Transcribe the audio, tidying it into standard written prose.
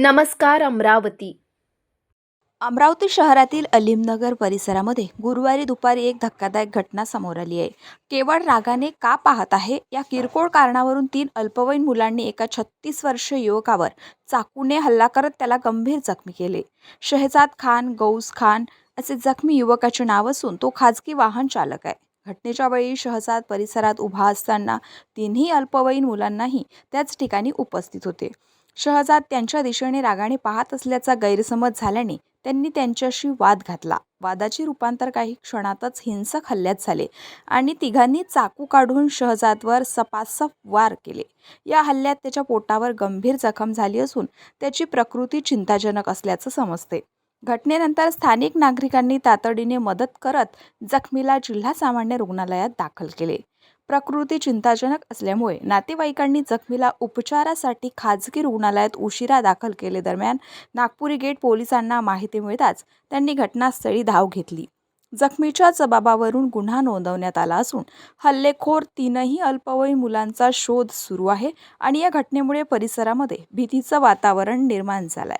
नमस्कार अमरावती. अमरावती शहरातील अलीमनगर परिसरामध्ये गुरुवारी दुपारी एक धक्कादायक घटना समोर आली आहे. केवळ रागाने का पाहत आहे या किरकोळ कारणावरून 3 अल्पवयीन मुलांनी एका 36 वर्षीय युवकावर चाकूने हल्ला करत त्याला गंभीर जखमी केले. शहजाद खान, गौस खान असे जखमी युवकाचे नाव असून तो खाजगी वाहन चालक आहे. घटनेच्या वेळी शहजाद परिसरात उभा असताना 3ही अल्पवयीन मुलांनाही त्याच ठिकाणी उपस्थित होते. शहजाद त्यांच्या दिशेने रागाने पाहत असल्याचा गैरसमज झाल्याने त्यांनी त्यांच्याशी वाद घातला. वादाचे रूपांतर काही क्षणातच हिंसक हल्ल्यात झाले आणि तिघांनी चाकू काढून शहजादवर सपासप वार केले. या हल्ल्यात त्याच्या पोटावर गंभीर जखम झाली असून त्याची प्रकृती चिंताजनक असल्याचं समजते. घटनेनंतर स्थानिक नागरिकांनी तातडीने मदत करत जखमीला जिल्हा सामान्य रुग्णालयात दाखल केले. प्रकृती चिंताजनक असल्यामुळे नातेवाईकांनी जखमीला उपचारासाठी खाजगी रुग्णालयात उशिरा दाखल केले. दरम्यान नागपुरी गेट पोलिसांना माहिती मिळताच त्यांनी घटनास्थळी धाव घेतली. जखमीच्या जबाबावरून गुन्हा नोंदवण्यात आला असून हल्लेखोर 3ही अल्पवयीन मुलांचा शोध सुरू आहे आणि या घटनेमुळे परिसरामध्ये भीतीचं वातावरण निर्माण झालंय.